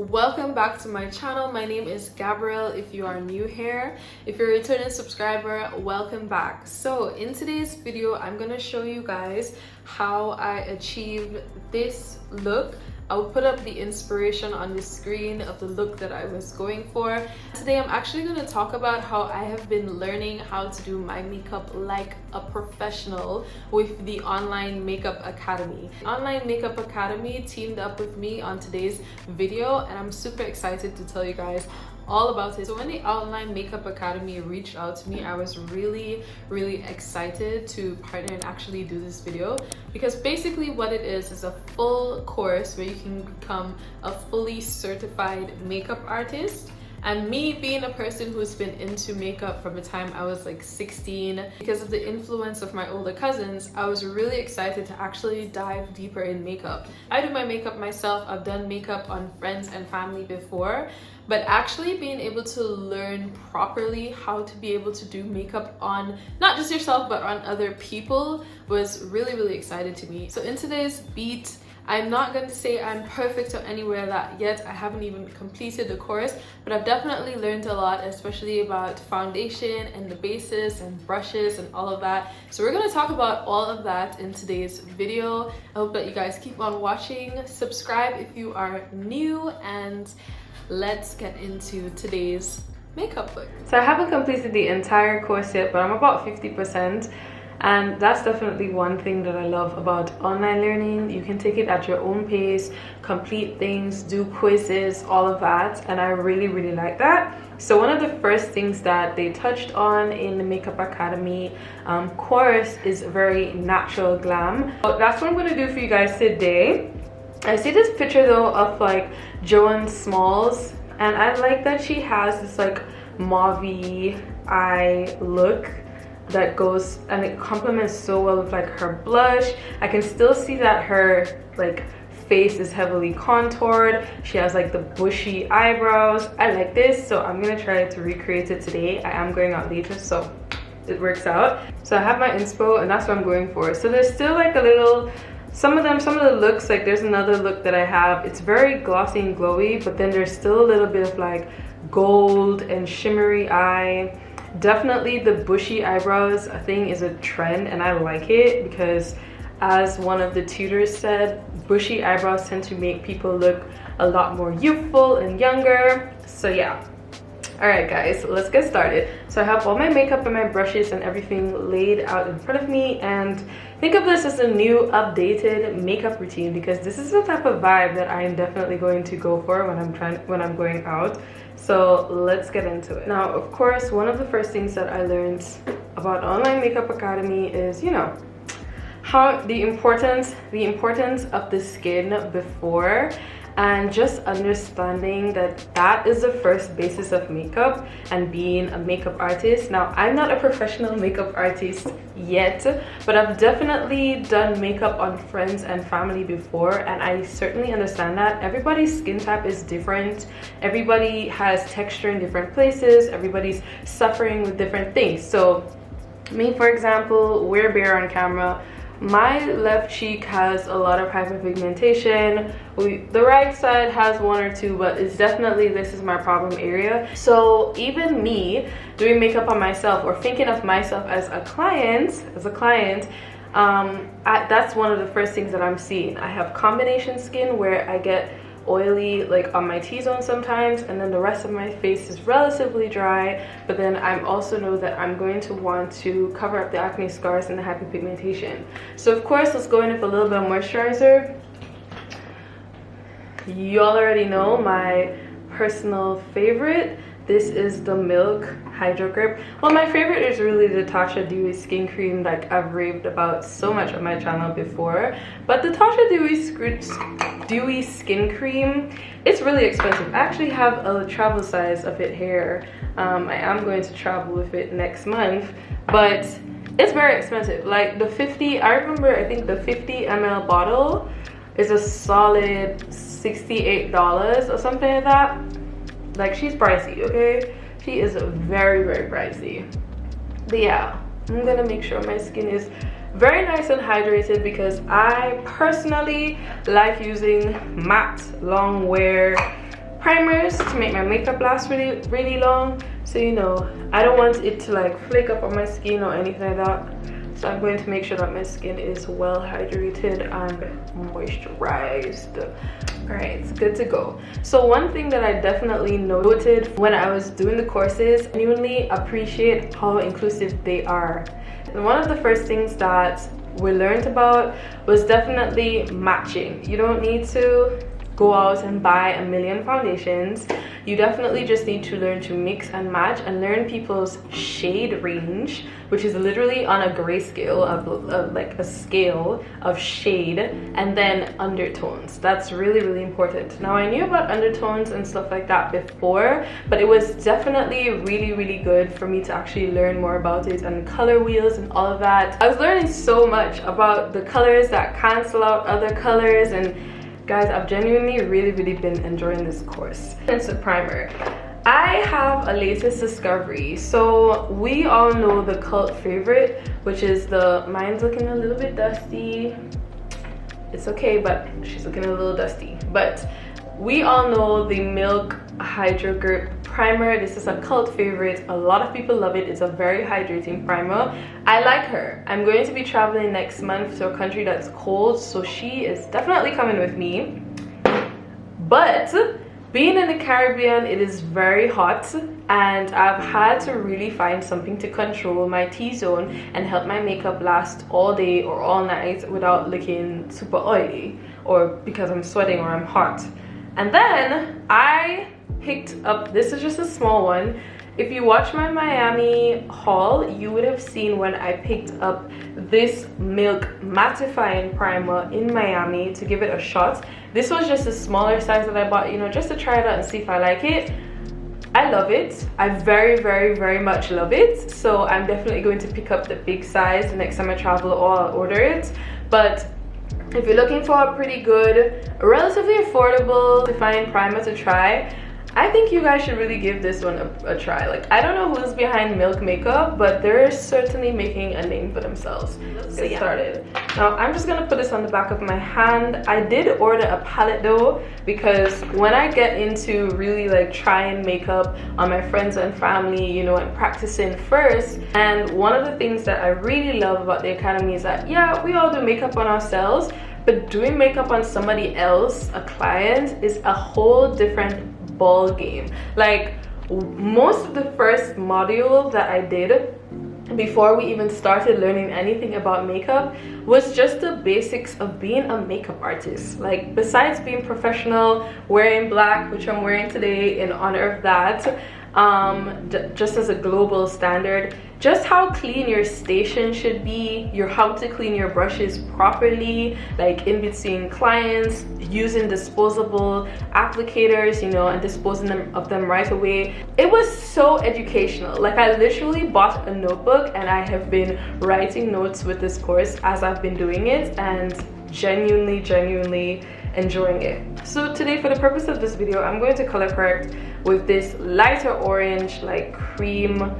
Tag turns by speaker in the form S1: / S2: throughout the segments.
S1: welcome back to my channel. My name is Gabrielle if you are new here. If you're a returning subscriber, welcome back. So in today's video, I'm going to show you guys how I achieved this look. I'll put up the inspiration on the screen of the look that I was going for. Today I'm actually going to talk about how I have been learning how to do my makeup like a professional with the Online Makeup Academy. Online Makeup Academy teamed up with me on today's video, and I'm super excited to tell you guys all about it. So when the Online Makeup Academy reached out to me, I was really excited to partner and actually do this video, because basically what it is a full course where you can become a fully certified makeup artist. And me being a person who's been into makeup from the time I was like 16, because of the influence of my older cousins, I was really excited to actually dive deeper in makeup. I do my makeup myself. I've done makeup on friends and family before, but actually being able to learn properly how to be able to do makeup on not just yourself but on other people was really exciting to me. So in today's beat, I'm not going to say I'm perfect or anywhere that yet. I haven't even completed the course, but I've definitely learned a lot, especially about foundation and the bases and brushes and all of that. So we're going to talk about all of that in today's video. I hope that you guys keep on watching. Subscribe if you are new, and let's get into today's makeup look. So I haven't completed the entire course yet, but I'm about 50%. And that's definitely one thing that I love about online learning. You can take it at your own pace, complete things, do quizzes, all of that. And I really like that. So one of the first things that they touched on in the Makeup Academy course is very natural glam. So that's what I'm going to do for you guys today. I see this picture though of like Joan Smalls, and I like that she has this like mauve-y eye look that goes, and it complements so well with like her blush. I can still see that her like face is heavily contoured. She has like the bushy eyebrows. I like this, so I'm gonna try to recreate it today. I am going out later, so it works out. So I have my inspo, and that's what I'm going for. So there's still like a little, some of the looks, like there's another look that I have. It's very glossy and glowy, but then there's still a little bit of like gold and shimmery eye. Definitely the bushy eyebrows thing is a trend, and I like it because, as one of the tutors said, bushy eyebrows tend to make people look a lot more youthful and younger. So yeah. Alright guys, let's get started. So I have all my makeup and my brushes and everything laid out in front of me, and think of this as a new updated makeup routine, because this is the type of vibe that I am definitely going to go for when I'm going out. So let's get into it. Now, of course, one of the first things that I learned about Online Makeup Academy is, you know, how the importance of the skin before, and just understanding that that is the first basis of makeup and being a makeup artist. Now, I'm not a professional makeup artist yet, but I've definitely done makeup on friends and family before, and I certainly understand that everybody's skin type is different. Everybody has texture in different places. Everybody's suffering with different things. So me, for example, we're bare on camera. My left cheek has a lot of hyperpigmentation. The right side has one or two, but it's definitely, this is my problem area. So even me doing makeup on myself, or thinking of myself as a client, that's one of the first things that I'm seeing. I have combination skin where I get oily like on my T-zone sometimes, and then the rest of my face is relatively dry. But then I also know that I'm going to want to cover up the acne scars and the hyperpigmentation. So of course, let's go in with a little bit of moisturizer. You all already know my personal favorite. This is the Milk Hydro Grip. Well, my favorite is really the Tasha Dewy Skin Cream, like I've raved about so much on my channel before. But the Tasha Dewy Skin Cream, it's really expensive. I actually have a travel size of it here. I am going to travel with it next month, but it's very expensive. Like the 50, I remember, I think the 50 ml bottle is a solid $68 or something like that. Like, she's pricey, okay? She is very pricey. But yeah, I'm gonna make sure my skin is very nice and hydrated, because I personally like using matte long wear primers to make my makeup last really long. So you know, I don't want it to like flake up on my skin or anything like that. So I'm going to make sure that my skin is well hydrated and moisturized. All right, it's good to go. So one thing that I definitely noted when I was doing the courses, I genuinely appreciate how inclusive they are. And one of the first things that we learned about was definitely matching. You don't need to go out and buy a million foundations. You definitely just need to learn to mix and match and learn people's shade range, which is literally on a gray scale of like a scale of shade, and then undertones. That's really important. Now I knew about undertones and stuff like that before, but it was definitely really good for me to actually learn more about it, and color wheels and all of that. I was learning so much about the colors that cancel out other colors, and guys, I've genuinely really been enjoying this course. It's a primer. I have a latest discovery. So we all know the cult favorite, which is mine's looking a little bit dusty. It's okay, but she's looking a little dusty. But we all know the Milk Hydro Grip primer. This is a cult favorite. A lot of people love it. It's a very hydrating primer. I like her. I'm going to be traveling next month to a country that's cold, so she is definitely coming with me. But being in the Caribbean, it is very hot, and I've had to really find something to control my T-zone and help my makeup last all day or all night without looking super oily, or because I'm sweating or I'm hot. And then I picked up, this is just a small one. If you watch my Miami haul, you would have seen when I picked up this Milk mattifying primer in Miami to give it a shot. This was just a smaller size that I bought, you know, just to try it out and see if I like it. I love it. I very much love it. So I'm definitely going to pick up the big size the next time I travel, or I'll order it. But if you're looking for a pretty good, relatively affordable defining primer to try, I think you guys should really give this one a try. Like, I don't know who's behind Milk makeup, but they're certainly making a name for themselves. Let's get started. Now I'm just gonna put this on the back of my hand. I did order a palette though, because when I get into really like trying makeup on my friends and family, you know, and practicing first, and one of the things that I really love about the Academy is that, yeah, we all do makeup on ourselves, but doing makeup on somebody else, a client, is a whole different ball game. Like, most of the first module that I did before we even started learning anything about makeup was just the basics of being a makeup artist. Like, besides being professional, wearing black, which I'm wearing today in honor of that, just as a global standard, just how clean your station should be, how to clean your brushes properly, like in between clients, using disposable applicators, you know, and disposing of them right away. It was so educational. Like, I literally bought a notebook and I have been writing notes with this course as I've been doing it, and genuinely enjoying it. So today, for the purpose of this video, I'm going to color correct with this lighter orange, like cream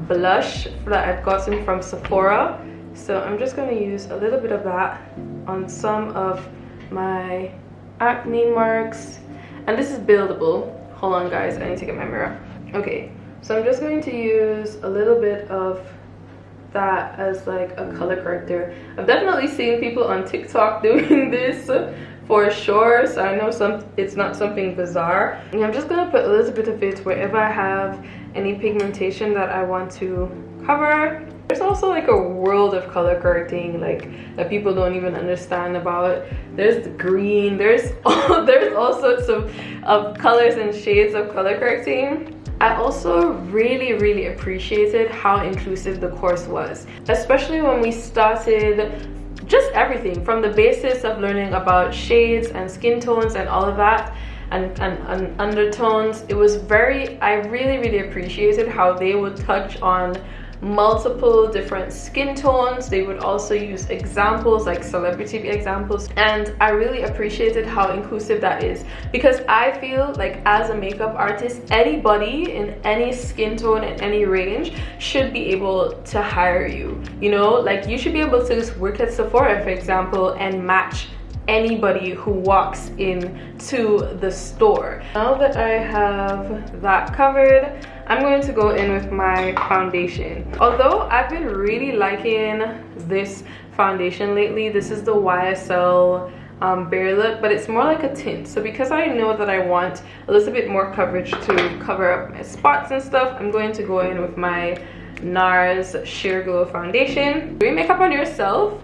S1: blush that I've gotten from Sephora. So I'm just going to use a little bit of that on some of my acne marks, and this is buildable. Hold on guys, I need to get my mirror. Okay, so I'm just going to use a little bit of that as like a color corrector. I've definitely seen people on TikTok doing this for sure, so I know it's not something bizarre. And I'm just gonna put a little bit of it wherever I have any pigmentation that I want to cover. There's also like a world of color correcting, like, that people don't even understand about. There's the green, there's all sorts of colors and shades of color correcting. I also really appreciated how inclusive the course was, especially when we started just everything from the basis of learning about shades and skin tones and all of that, and undertones. It was I really appreciated how they would touch on multiple different skin tones. They would also use examples, like celebrity examples, and I really appreciated how inclusive that is, because I feel like as a makeup artist, anybody in any skin tone and any range should be able to hire you. You know, like, you should be able to just work at Sephora, for example, and match anybody who walks into the store. Now that I have that covered, I'm going to go in with my foundation. Although I've been really liking this foundation lately, this is the YSL Bare Look, but it's more like a tint. So because I know that I want a little bit more coverage to cover up my spots and stuff, I'm going to go in with my NARS Sheer Glow foundation. Doing makeup on yourself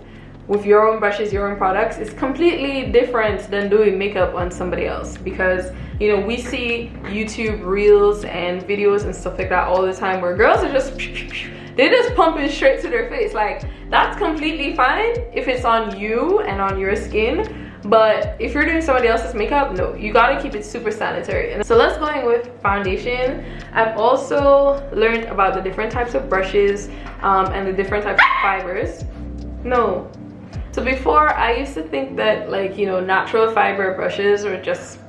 S1: with your own brushes, your own products, is completely different than doing makeup on somebody else, because you know, we see YouTube reels and videos and stuff like that all the time where girls are just they just pumping straight to their face. Like, that's completely fine if it's on you and on your skin, but if you're doing somebody else's makeup, no, you gotta keep it super sanitary. And so let's go in with foundation. I've also learned about the different types of brushes and the different types of fibers. No. So before, I used to think that, like, you know, natural fiber brushes were just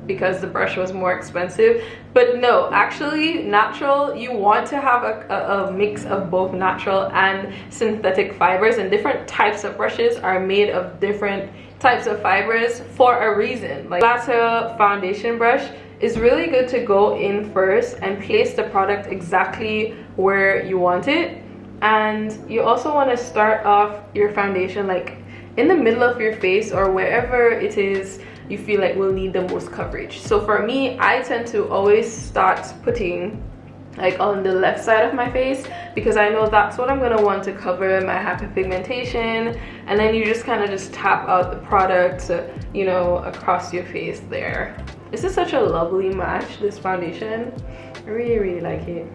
S1: because the brush was more expensive, but no, actually natural, you want to have a mix of both natural and synthetic fibers, and different types of brushes are made of different types of fibers for a reason. Like, Latte foundation brush is really good to go in first and place the product exactly where you want it, and you also want to start off your foundation like in the middle of your face or wherever it is you feel like will need the most coverage. So for me, I tend to always start putting like on the left side of my face, because I know that's what I'm gonna want to cover my hyperpigmentation, and then you just kind of just tap out the product, you know, across your face there. This is such a lovely match, this foundation. I really like it.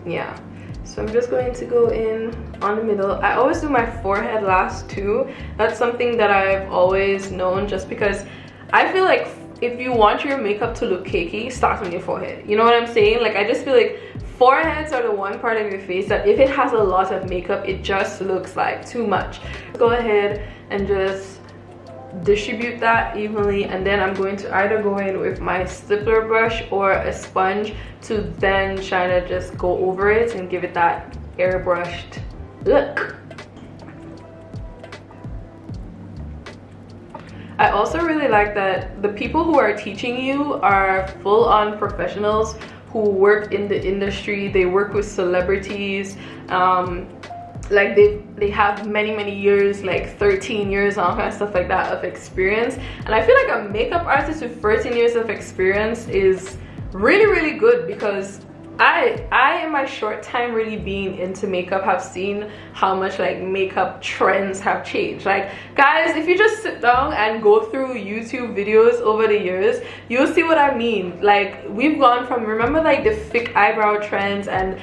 S1: Yeah, so I'm just going to go in on the middle. I always do my forehead last too. That's something that I've always known, just because I feel like if you want your makeup to look cakey, start on your forehead. You know what I'm saying? Like, I just feel like foreheads are the one part of your face that if it has a lot of makeup, it just looks like too much. Go ahead and just distribute that evenly, and then I'm going to either go in with my stippler brush or a sponge to then try to just go over it and give it that airbrushed look. I also really like that the people who are teaching you are full-on professionals who work in the industry. They work with celebrities, like they have many years, like 13 years and all kind of stuff like that of experience. And I feel like a makeup artist with 13 years of experience is really good, because I in my short time really being into makeup have seen how much like makeup trends have changed. Like, guys, if you just sit down and go through YouTube videos over the years, you'll see what I mean. Like, we've gone from, remember like the thick eyebrow trends, and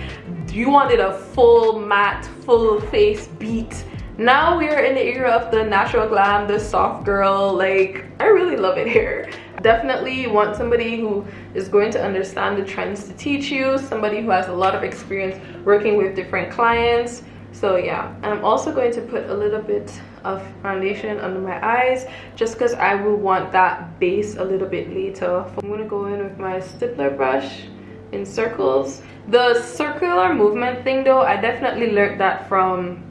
S1: you wanted a full matte full face beat. Now we are in the era of the natural glam, the soft girl. Like, I really love it here. Definitely want somebody who is going to understand the trends to teach you, somebody who has a lot of experience working with different clients. So yeah, and I'm also going to put a little bit of foundation under my eyes, just because I will want that base a little bit later. I'm going to go in with my stippler brush in circles. The circular movement thing though, I definitely learned that from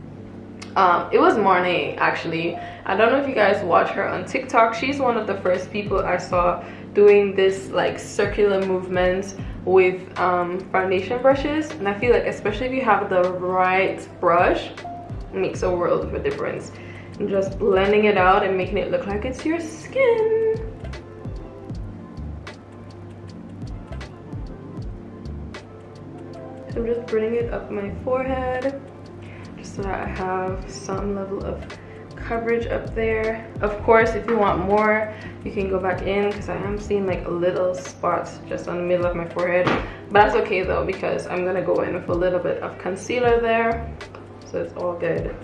S1: it was Mornay, actually. I don't know if you guys watch her on TikTok. She's one of the first people I saw doing this like circular movement with foundation brushes, and I feel like especially if you have the right brush, it makes a world of a difference. And just blending it out and making it look like it's your skin. So I'm just bringing it up my forehead, so that I have some level of coverage up there. Of course, if you want more, you can go back in, because I am seeing like a little spots just on the middle of my forehead, but that's okay though, because I'm gonna go in with a little bit of concealer there, so it's all good.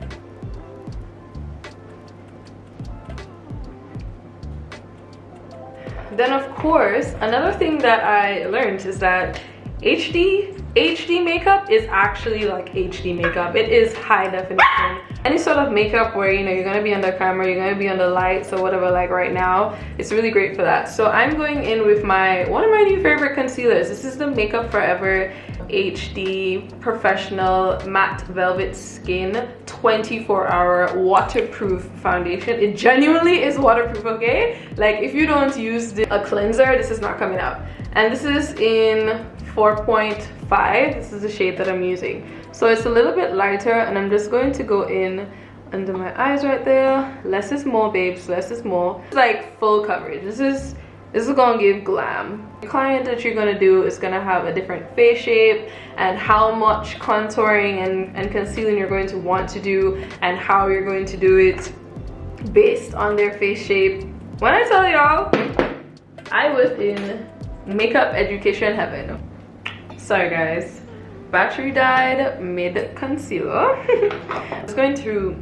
S1: Then of course, another thing that I learned is that HD makeup is actually like HD makeup. It is high definition. Any sort of makeup where, you know, you're gonna be under camera, you're gonna be under lights or whatever, like right now, it's really great for that. So I'm going in with one of my new favorite concealers. This is the Makeup Forever HD Professional Matte Velvet Skin 24-hour waterproof foundation. It genuinely is waterproof, okay? Like, if you don't use a cleanser, this is not coming out. And this is in 4.5. This is the shade that I'm using. So it's a little bit lighter, and I'm just going to go in under my eyes right there. Less is more, babes, less is more. It's like full coverage. This is gonna give glam. The client that you're gonna do is gonna have a different face shape, and how much contouring and concealing you're going to want to do, and how you're going to do it based on their face shape. When I tell y'all, I was in makeup education heaven. Sorry guys, battery died mid concealer. I was going to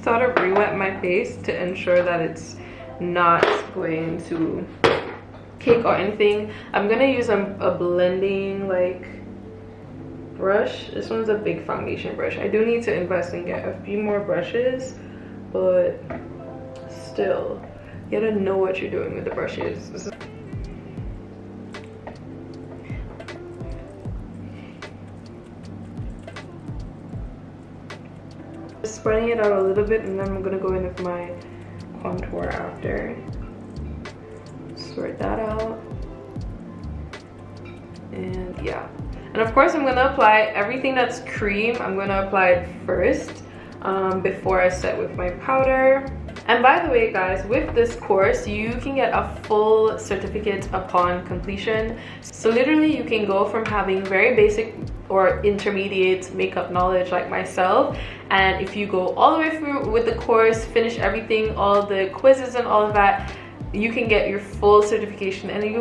S1: sort of re-wet my face to ensure that it's not going to cake or anything. I'm gonna use a blending like brush. This one's a big foundation brush. I do need to invest and get a few more brushes, but still, you gotta know what you're doing with the brushes. Just spreading it out a little bit, and then I'm gonna go in with my contour after. Sort that out. And yeah. And of course, I'm gonna apply everything that's cream. I'm gonna apply it first before I set with my powder. And by the way guys, with this course you can get a full certificate upon completion. So literally you can go from having very basic or intermediate makeup knowledge like myself, and if you go all the way through with the course, finish everything, all the quizzes and all of that, you can get your full certification, and then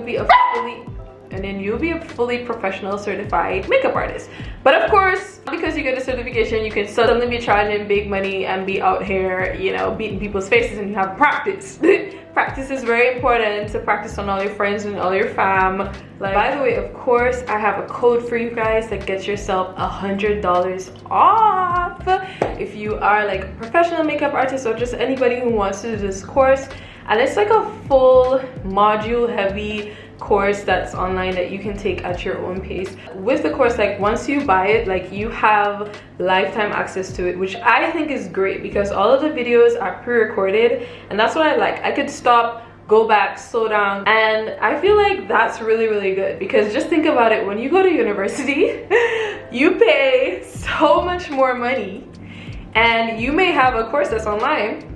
S1: you'll be a fully professional certified makeup artist. But of course, because you get a certification, you can suddenly be charging big money and be out here, you know, beating people's faces, and you have practice. Practice is very important, to practice on all your friends and all your fam. Like, by the way, of course, I have a code for you guys that gets yourself $100 off if you are like a professional makeup artist or just anybody who wants to do this course. And it's like a full module heavy course that's online that you can take at your own pace. With the course, like once you buy it, like you have lifetime access to it, which I think is great because all of the videos are pre-recorded, and that's what I like. I could stop, go back, slow down, and I feel like that's really good, because just think about it, when you go to university you pay so much more money, and you may have a course that's online,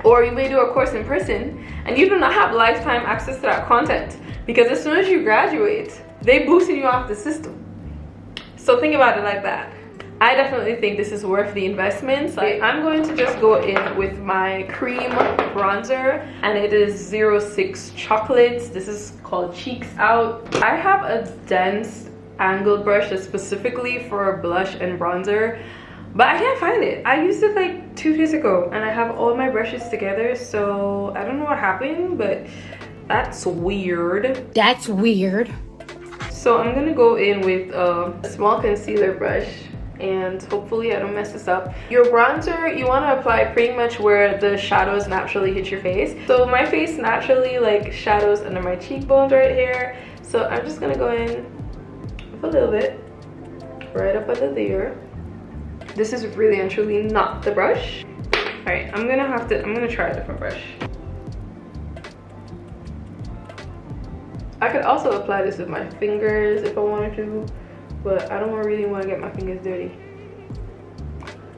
S1: or you may do a course in person, and you do not have lifetime access to that content, because as soon as you graduate, they boosted you off the system. So think about it like that. I definitely think this is worth the investment. Like, I'm going to just go in with my cream bronzer, and it is 06 Chocolates. This is called Cheeks Out. I have a dense angled brush that's specifically for blush and bronzer, but I can't find it. I used it like 2 days ago, and I have all my brushes together, so I don't know what happened, but that's weird. That's weird. So I'm gonna go in with a small concealer brush, and hopefully I don't mess this up. Your bronzer, you want to apply pretty much where the shadows naturally hit your face. So my face naturally like shadows under my cheekbones right here, so I'm just gonna go in with a little bit right up under there. This is really and truly not the brush. All right, I'm gonna try a different brush. I could also apply this with my fingers if I wanted to, but I don't really want to get my fingers dirty.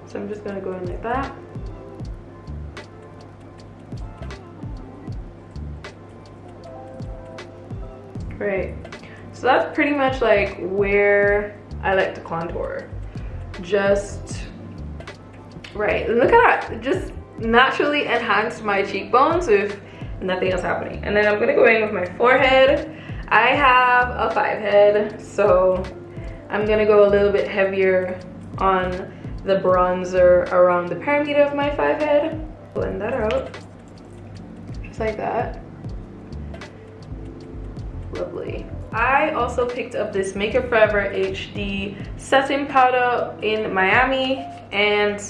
S1: So I'm just gonna go in like that. Right, so that's pretty much like where I like to contour. Just right, look at that, it just naturally enhanced my cheekbones with nothing else happening. And then I'm gonna go in with my forehead. I have a 5 head, so I'm gonna go a little bit heavier on the bronzer around the perimeter of my 5 head. Blend that out, just like that. Lovely. I also picked up this Makeup Forever HD setting powder in Miami, and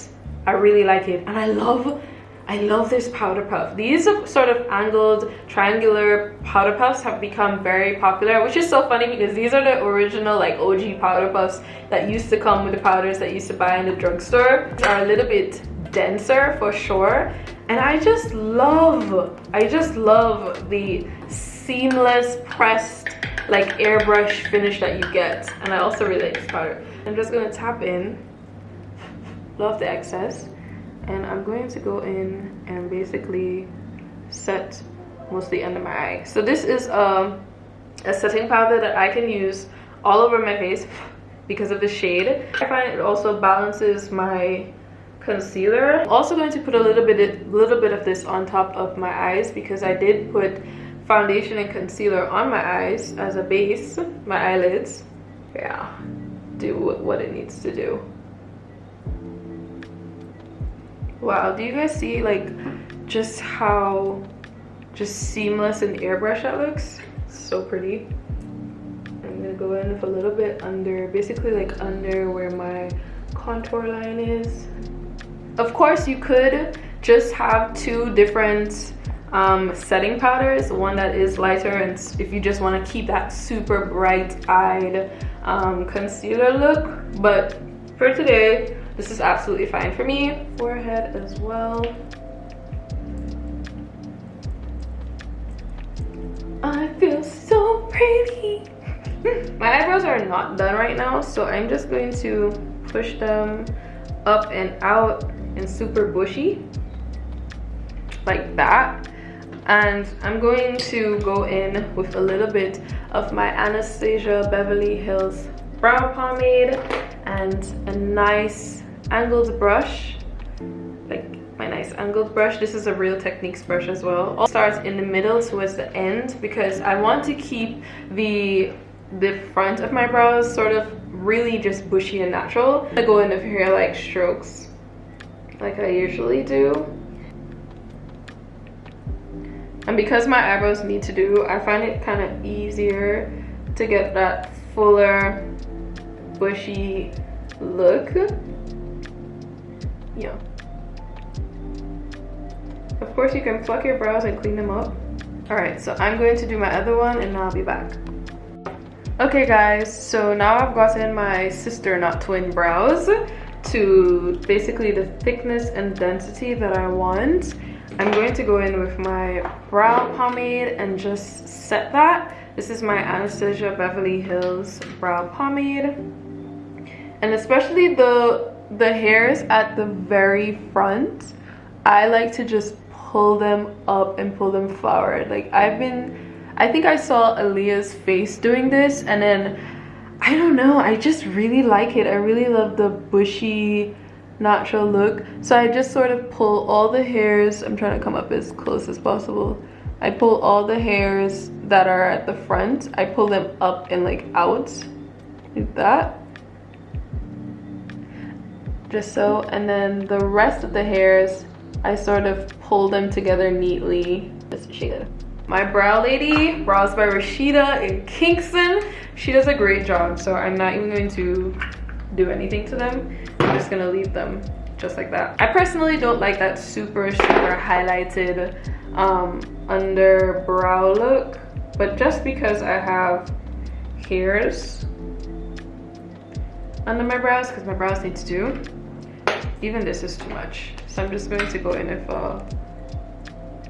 S1: I really like it. And I love I love this powder puff. These sort of angled triangular powder puffs have become very popular, which is so funny because these are the original like OG powder puffs that used to come with the powders that you used to buy in the drugstore. They are a little bit denser for sure, and I just love the seamless pressed like airbrush finish that you get. And I also really like this powder. I'm just gonna tap in, love the excess, and I'm going to go in and basically set mostly under my eye. So this is a setting powder that I can use all over my face because of the shade. I find it also balances my concealer. I'm also going to put a little bit of this on top of my eyes because I did put foundation and concealer on my eyes as a base, my eyelids. Yeah, do what it needs to do. Wow, do you guys see like just how seamless and airbrush that looks? So pretty. I'm gonna go in with a little bit under, basically like under where my contour line is. Of course, you could just have two different setting powders, one that is lighter, and if you just want to keep that super bright-eyed concealer look, but for today this is absolutely fine for me. Forehead as well. I feel so pretty. My eyebrows are not done right now, so I'm just going to push them up and out and super bushy like that. And I'm going to go in with a little bit of my Anastasia Beverly Hills brow pomade and a nice angled brush, like my nice angled brush. This is a Real Techniques brush as well. All starts in the middle towards the end because I want to keep the front of my brows sort of really just bushy and natural. I go in with hair like strokes like I usually do. And because my eyebrows need to do, I find it kind of easier to get that fuller, bushy look. Yeah. Of course, you can pluck your brows and clean them up. All right, so I'm going to do my other one and I'll be back. Okay guys, so now I've gotten my sister, not twin, brows to basically the thickness and density that I want. I'm going to go in with my brow pomade and just set that. This is my Anastasia Beverly Hills brow pomade. And especially the hairs at the very front, I like to just pull them up and pull them forward. Like I think I saw Aaliyah's face doing this, and then I don't know, I just really like it. I really love the bushy natural look. So I just sort of pull all the hairs. I'm trying to come up as close as possible. I pull all the hairs that are at the front, I pull them up and like out like that, just so. And then the rest of the hairs, I sort of pull them together neatly. This is Rashida, my brow lady, Brows by Rashida in Kingston. She does a great job, so I'm not even going to do anything to them. I'm just gonna leave them just like that. I personally don't like that super highlighted under brow look, but just because I have hairs under my brows, because my brows need to do, even this is too much. So I'm just going to go in with a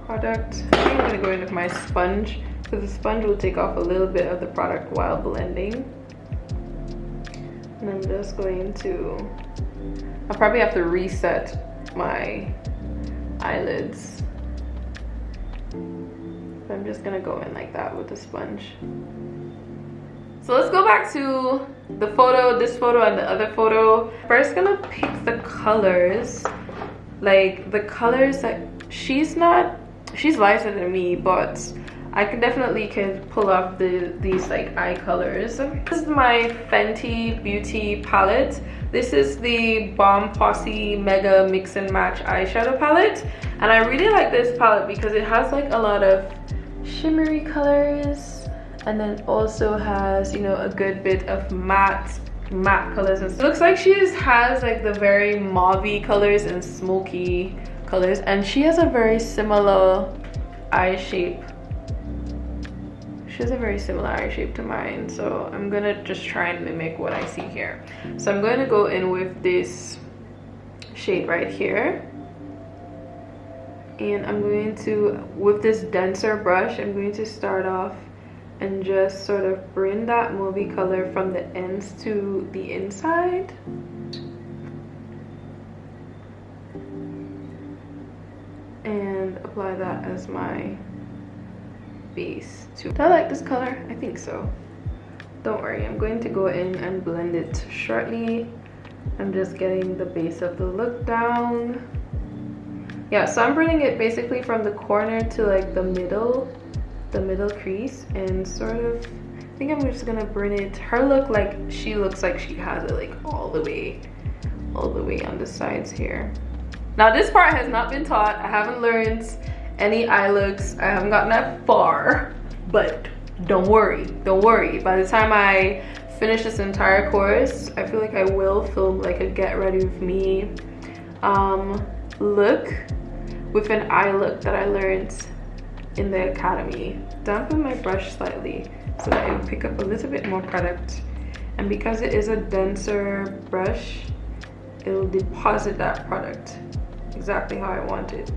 S1: product. I think I'm gonna go in with my sponge, because the sponge will take off a little bit of the product while blending. And I'm just going to, I'll probably have to reset my eyelids. But I'm just gonna go in like that with the sponge. So let's go back to the photo, this photo and the other photo. First gonna pick the colors. Like the colors that she's lighter than me, but I definitely can pull off these like eye colors. This is my Fenty Beauty palette. This is the Bomb Posse Mega Mix and Match eyeshadow palette, and I really like this palette because it has like a lot of shimmery colors, and then also has, you know, a good bit of matte colors. And it looks like she has like the very mauvey colors and smoky colors, and she has a very similar eye shape. She has a very similar eye shape to mine, so I'm gonna just try and mimic what I see here. So I'm going to go in with this shade right here, and I'm going to, with this denser brush, I'm going to start off and just sort of bring that movie color from the ends to the inside. And apply that as my base too. Do I like this color? I think so. Don't worry, I'm going to go in and blend it shortly. I'm just getting the base of the look down. Yeah, so I'm bringing it basically from the corner to like the middle crease, and sort of, I think I'm just gonna bring it, her look, like she looks like she has it like all the way on the sides here. Now this part has not been taught. I haven't learned any eye looks. I haven't gotten that far, but don't worry. By the time I finish this entire course, I feel like I will film like a get ready with me look with an eye look that I learned in the academy. Dampen my brush slightly so that it will pick up a little bit more product, and because it is a denser brush, it will deposit that product exactly how I want it.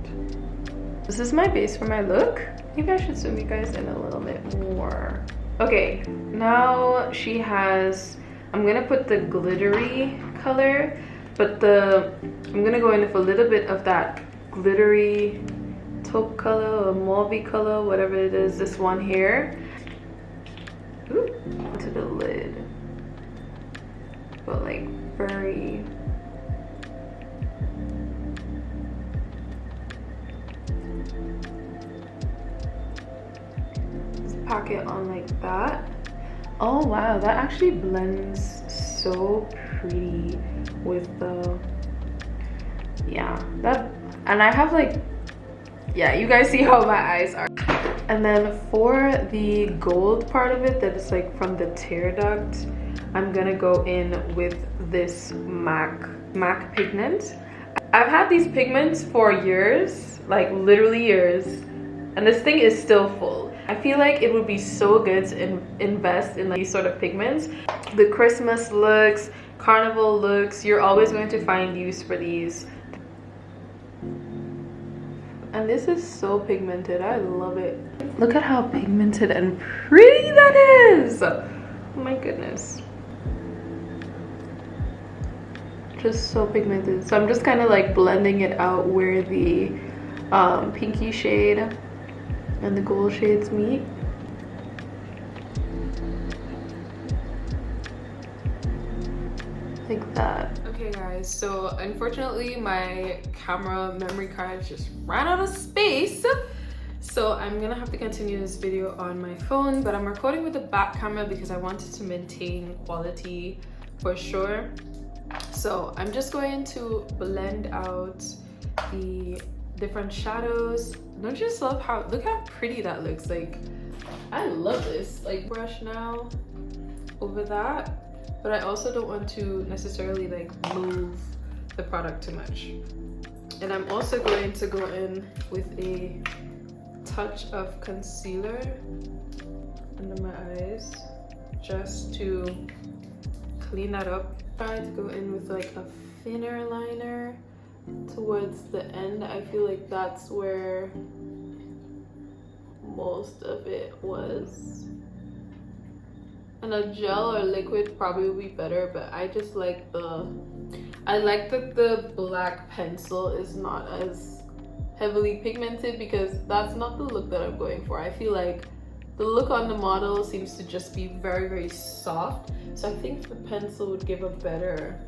S1: This is my base for my look. Maybe I should zoom you guys in a little bit more. Okay, now she has, I'm gonna put the glittery color, but I'm gonna go in with a little bit of that glittery taupe color or mauve color, whatever it is, this one here. Ooh, to the lid, but like very, pack it on like that. Oh wow, that actually blends so pretty with the, yeah, that, and I have like, yeah, you guys see how my eyes are. And then for the gold part of it that is like from the tear duct, I'm gonna go in with this MAC pigment. I've had these pigments for years, like literally years, and this thing is still full. I feel like it would be so good to invest in like these sort of pigments. The Christmas looks, carnival looks, you're always going to find use for these. And this is so pigmented. I love it. Look at how pigmented and pretty that is. Oh my goodness. Just so pigmented. So I'm just kind of like blending it out where the pinky shade and the gold shades meet. Like that. Okay guys, so unfortunately my camera memory card just ran out of space, so I'm gonna have to continue this video on my phone, but I'm recording with the back camera because I wanted to maintain quality for sure. So I'm just going to blend out the different shadows. Don't you just love how, look how pretty that looks? Like, I love this. Like, brush now over that, but I also don't want to necessarily like move the product too much. And I'm also going to go in with a touch of concealer under my eyes just to clean that up. Try to go in with like a thinner liner towards the end. I feel like that's where most of it was, and a gel or liquid probably would be better, but I just like I like that the black pencil is not as heavily pigmented, because that's not the look that I'm going for. I feel like the look on the model seems to just be very, very soft, so I think the pencil would give a better,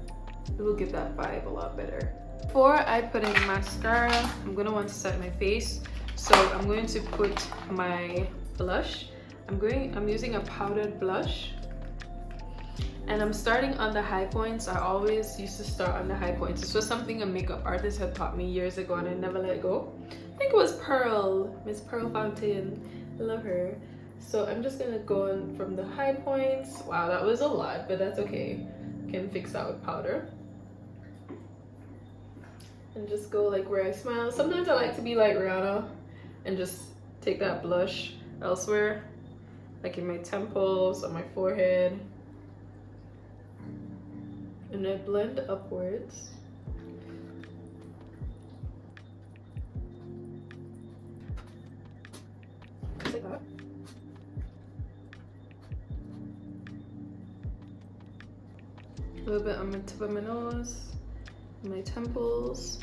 S1: it will give that vibe a lot better. Before I put in mascara, I'm gonna want to set my face, so I'm going to put my blush. I'm using a powdered blush, and I'm starting on the high points. I always used to start on the high points. This was something a makeup artist had taught me years ago, and I never let it go. I think it was Pearl, Miss Pearl Fountain. I love her. So I'm just gonna go in from the high points. Wow, that was a lot, but that's okay. Can fix that with powder. and just go like where I smile. Sometimes I like to be like Rihanna and just take that blush elsewhere, like in my temples, on my forehead, and I blend upwards. Just like that. A little bit on the tip of my nose, my temples,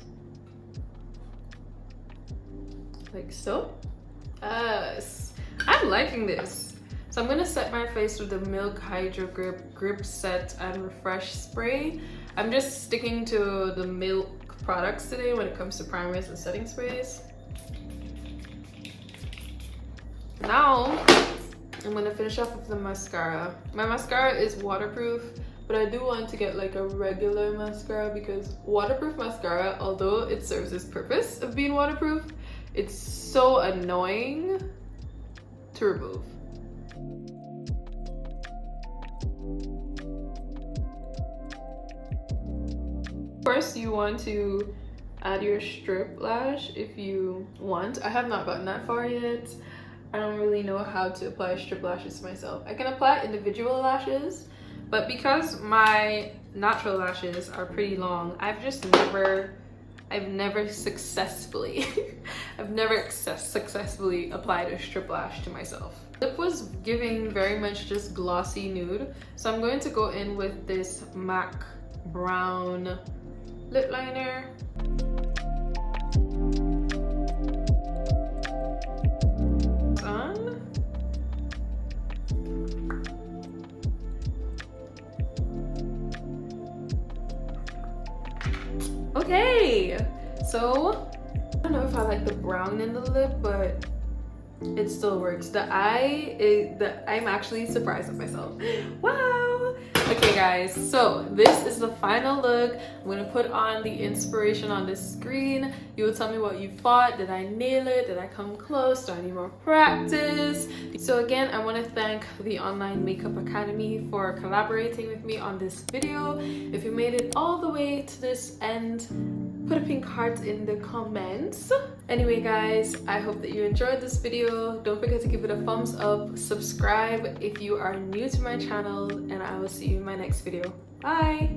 S1: like so. Yes, I'm liking this. So I'm gonna set my face with the Milk Hydro Grip Set and Refresh Spray. I'm just sticking to the Milk products today when it comes to primers and setting sprays. Now, I'm gonna finish off with the mascara. My mascara is waterproof, but I do want to get like a regular mascara because waterproof mascara, although it serves its purpose of being waterproof, it's so annoying to remove. Of course, you want to add your strip lash if you want. I have not gotten that far yet. I don't really know how to apply strip lashes myself. I can apply individual lashes, but because my natural lashes are pretty long, I've never successfully successfully applied a strip lash to myself. Lip was giving very much just glossy nude, so I'm going to go in with this MAC brown lip liner. Okay, so I don't know if I like the brown in the lip, but it still works. The eye, I'm actually surprised at myself. Wow. Okay guys, so this is the final look. I'm gonna put on the inspiration on the screen. You will tell me what you thought. Did I nail it? Did I come close? Do I need more practice? So again, I want to thank the Online Makeup Academy for collaborating with me on this video. If you made it all the way to this end, put a pink heart in the comments. Anyway guys, I hope that you enjoyed this video. Don't forget to give it a thumbs up, subscribe if you are new to my channel, and I will see you in my next video. Bye!